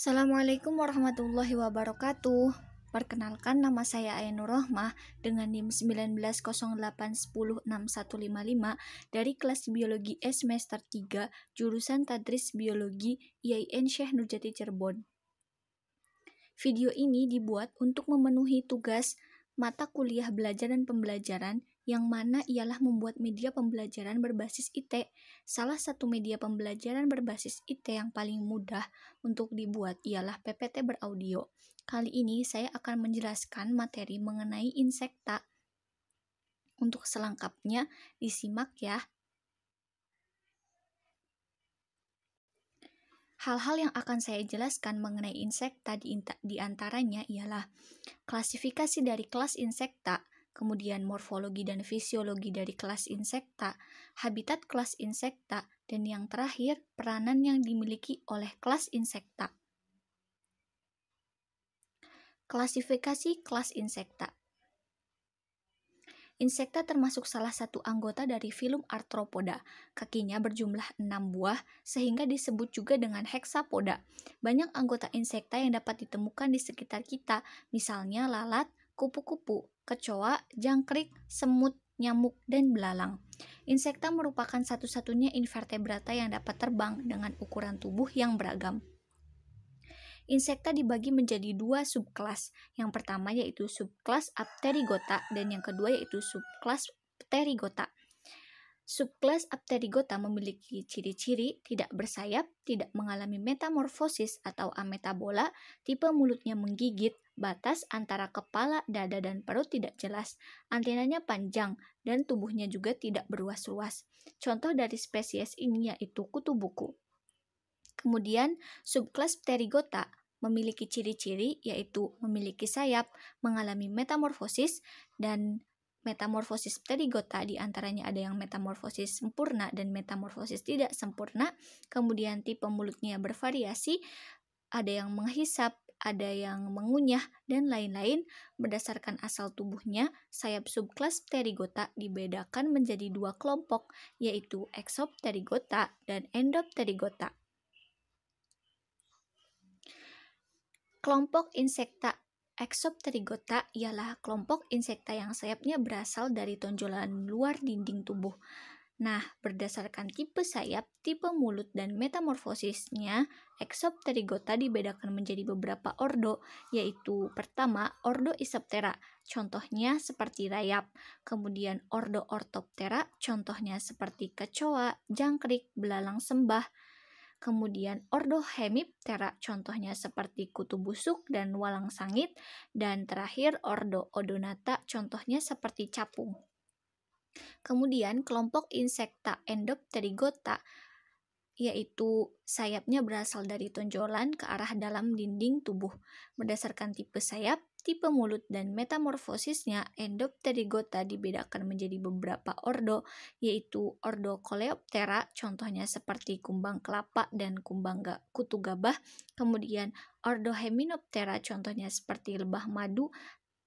Assalamualaikum warahmatullahi wabarakatuh. Perkenalkan, nama saya Ainur Rohmah dengan NIM 1908106155 dari kelas Biologi S semester 3, jurusan Tadris Biologi IAIN Syekh Nurjati Cirebon. Video ini dibuat untuk memenuhi tugas mata kuliah belajar dan pembelajaran, yang mana ialah membuat media pembelajaran berbasis IT. Salah satu media pembelajaran berbasis IT yang paling mudah untuk dibuat ialah PPT beraudio. Kali ini saya akan menjelaskan materi mengenai insekta. Untuk selengkapnya disimak ya. Hal-hal yang akan saya jelaskan mengenai insekta di antaranya ialah klasifikasi dari kelas insekta, kemudian morfologi dan fisiologi dari kelas insekta, habitat kelas insekta, dan yang terakhir, peranan yang dimiliki oleh kelas insekta. Klasifikasi kelas insekta. Insekta termasuk salah satu anggota dari filum Arthropoda. Kakinya berjumlah 6 buah, sehingga disebut juga dengan hexapoda. Banyak anggota insekta yang dapat ditemukan di sekitar kita, misalnya lalat, kupu-kupu, kecoa, jangkrik, semut, nyamuk, dan belalang. Insekta merupakan satu-satunya invertebrata yang dapat terbang dengan ukuran tubuh yang beragam. Insekta dibagi menjadi dua subkelas. Yang pertama yaitu subkelas Apterygota dan yang kedua yaitu subkelas Pterygota. Subkelas Apterygota memiliki ciri-ciri tidak bersayap, tidak mengalami metamorfosis atau ametabola, tipe mulutnya menggigit, batas antara kepala, dada, dan perut tidak jelas, antenanya panjang, dan tubuhnya juga tidak berluas-luas. Contoh dari spesies ini yaitu kutu buku. Kemudian, subkelas Pterygota memiliki ciri-ciri yaitu memiliki sayap, mengalami metamorfosis, dan metamorfosis Pterygota diantaranya ada yang metamorfosis sempurna dan metamorfosis tidak sempurna. Kemudian tipe mulutnya bervariasi, ada yang menghisap, ada yang mengunyah, dan lain-lain. Berdasarkan asal tubuhnya, sayap subkelas Pterygota dibedakan menjadi dua kelompok, yaitu Exopterygota dan Endopterygota. Kelompok insekta Exopterygota ialah kelompok insekta yang sayapnya berasal dari tonjolan luar dinding tubuh. Nah, berdasarkan tipe sayap, tipe mulut, dan metamorfosisnya, Exopterygota dibedakan menjadi beberapa ordo, yaitu pertama, ordo Isoptera, contohnya seperti rayap. Kemudian ordo Orthoptera, contohnya seperti kecoa, jangkrik, belalang sembah. Kemudian ordo Hemiptera, contohnya seperti kutu busuk dan walang sangit. Dan terakhir ordo Odonata, contohnya seperti capung. Kemudian kelompok insekta Endopterygota, yaitu sayapnya berasal dari tonjolan ke arah dalam dinding tubuh. Berdasarkan tipe sayap, tipe mulut, dan metamorfosisnya, Endopterygota dibedakan menjadi beberapa ordo, yaitu ordo Coleoptera, contohnya seperti kumbang kelapa dan kutu gabah. Kemudian ordo Hymenoptera, contohnya seperti lebah madu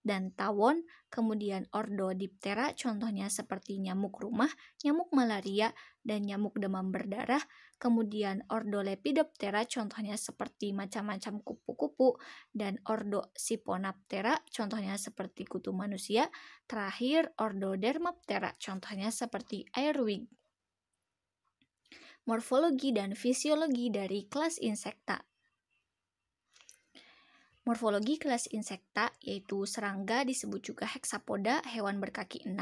dan tawon. Kemudian ordo Diptera, contohnya seperti nyamuk rumah, nyamuk malaria, dan nyamuk demam berdarah. Kemudian ordo Lepidoptera, contohnya seperti macam-macam kupu-kupu, dan ordo Siponaptera, contohnya seperti kutu manusia. Terakhir ordo Dermaptera, contohnya seperti airwig. Morfologi dan fisiologi dari kelas insekta. Morfologi kelas insekta yaitu serangga disebut juga hexapoda, hewan berkaki 6,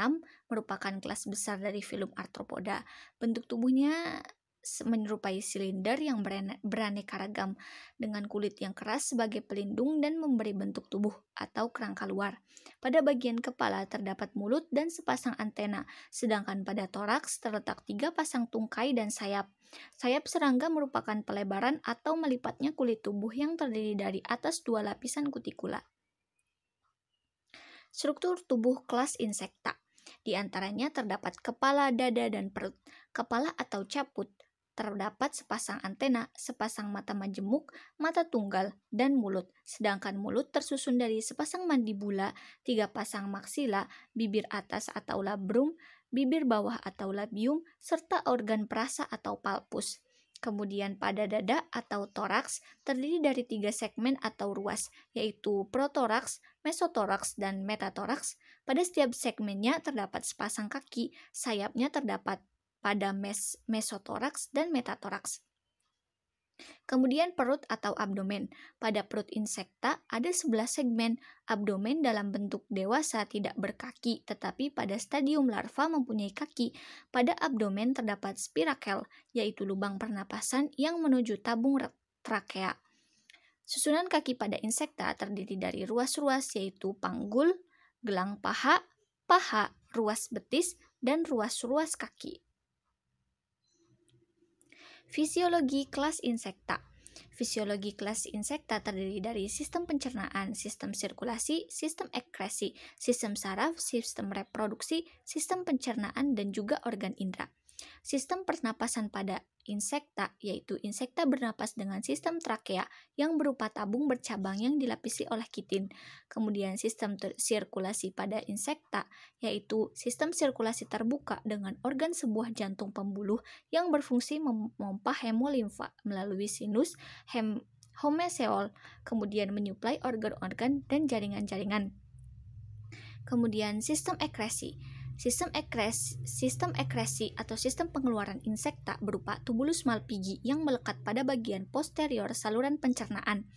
merupakan kelas besar dari filum Arthropoda. Bentuk tubuhnya menyerupai silinder yang beraneka ragam dengan kulit yang keras sebagai pelindung dan memberi bentuk tubuh atau kerangka luar. Pada bagian kepala terdapat mulut dan sepasang antena, sedangkan pada toraks terletak 3 pasang tungkai dan sayap. Sayap serangga merupakan pelebaran atau melipatnya kulit tubuh yang terdiri dari atas 2 lapisan kutikula. Struktur tubuh kelas insekta. Di antaranya terdapat kepala, dada, dan perut. Kepala atau caput terdapat sepasang antena, sepasang mata majemuk, mata tunggal, dan mulut. Sedangkan mulut tersusun dari sepasang mandibula, 3 pasang maksila, bibir atas atau labrum, bibir bawah atau labium, serta organ perasa atau palpus. Kemudian pada dada atau toraks terdiri dari 3 segmen atau ruas, yaitu protoraks, mesotoraks, dan metatoraks. Pada setiap segmennya terdapat sepasang kaki, sayapnya terdapat pada mesotoraks dan metatoraks. Kemudian perut atau abdomen. Pada perut insekta ada 11 segmen. Abdomen dalam bentuk dewasa tidak berkaki, tetapi pada stadium larva mempunyai kaki. Pada abdomen terdapat spirakel, yaitu lubang pernapasan yang menuju tabung trakea. Susunan kaki pada insekta terdiri dari ruas-ruas, yaitu panggul, gelang paha, ruas betis, dan ruas-ruas kaki. Fisiologi kelas insekta. Fisiologi kelas insekta terdiri dari sistem pencernaan, sistem sirkulasi, sistem ekskresi, sistem saraf, sistem reproduksi, sistem pencernaan, dan juga organ indera. Sistem pernapasan pada insekta, yaitu insekta bernapas dengan sistem trakea yang berupa tabung bercabang yang dilapisi oleh kitin. Kemudian sistem sirkulasi pada insekta, yaitu sistem sirkulasi terbuka dengan organ sebuah jantung pembuluh yang berfungsi memompa hemolimfa melalui sinus homeoseol, kemudian menyuplai organ-organ dan jaringan-jaringan. Kemudian sistem ekskresi. Sistem ekskresi atau sistem pengeluaran insekta berupa tubulus Malpighi yang melekat pada bagian posterior saluran pencernaan.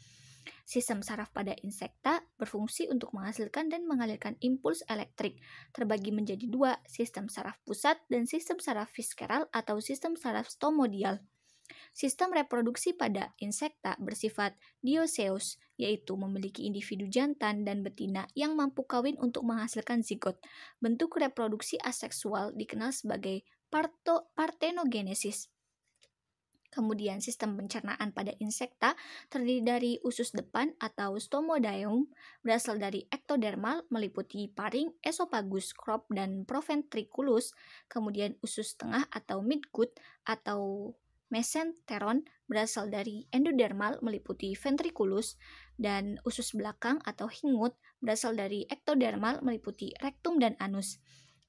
Sistem saraf pada insekta berfungsi untuk menghasilkan dan mengalirkan impuls elektrik, terbagi menjadi 2, sistem saraf pusat dan sistem saraf visceral atau sistem saraf stomodial. Sistem reproduksi pada insekta bersifat dioecious, yaitu memiliki individu jantan dan betina yang mampu kawin untuk menghasilkan zigot. Bentuk reproduksi aseksual dikenal sebagai parthenogenesis. Kemudian sistem pencernaan pada insekta terdiri dari usus depan atau stomodium, berasal dari ektodermal meliputi paring, esofagus, crop, dan proventriculus. Kemudian usus tengah atau midgut atau mesenteron berasal dari endodermal meliputi ventriculus, dan usus belakang atau hingut berasal dari ektodermal meliputi rektum dan anus.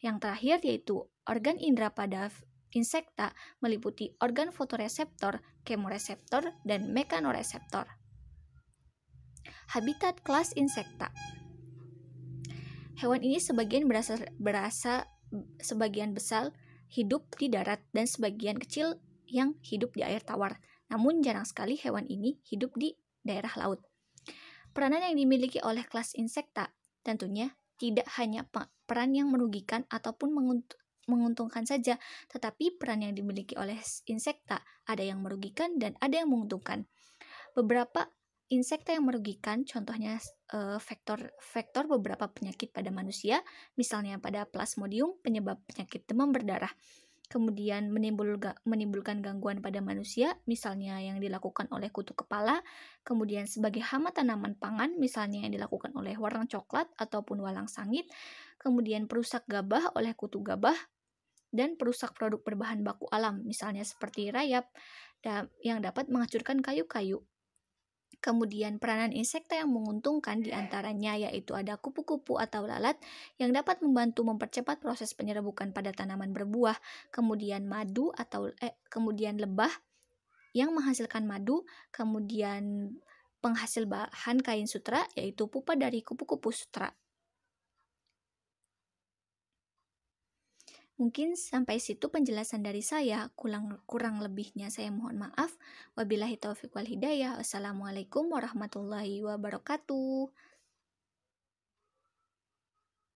Yang terakhir yaitu organ indera pada insekta meliputi organ fotoreseptor, kemoreseptor, dan mekanoreseptor. Habitat kelas insekta. Hewan ini sebagian besar hidup di darat dan sebagian kecil yang hidup di air tawar. Namun jarang sekali hewan ini hidup di daerah laut. Peranan yang dimiliki oleh kelas insekta tentunya tidak hanya peran yang merugikan ataupun menguntungkan saja, tetapi peran yang dimiliki oleh insekta ada yang merugikan dan ada yang menguntungkan. Beberapa insekta yang merugikan, contohnya vektor beberapa penyakit pada manusia, misalnya pada Plasmodium, penyebab penyakit demam berdarah. Kemudian menimbulkan gangguan pada manusia, misalnya yang dilakukan oleh kutu kepala. Kemudian sebagai hama tanaman pangan, misalnya yang dilakukan oleh warang coklat ataupun walang sangit. Kemudian perusak gabah oleh kutu gabah, dan perusak produk berbahan baku alam, misalnya seperti rayap, yang dapat menghancurkan kayu-kayu. Kemudian peranan insekta yang menguntungkan diantaranya yaitu ada kupu-kupu atau lalat yang dapat membantu mempercepat proses penyerbukan pada tanaman berbuah, kemudian kemudian lebah yang menghasilkan madu, kemudian penghasil bahan kain sutra yaitu pupa dari kupu-kupu sutra. Mungkin sampai situ penjelasan dari saya, kurang lebihnya saya mohon maaf. Wabillahi taufiq wal hidayah. Wassalamualaikum warahmatullahi wabarakatuh.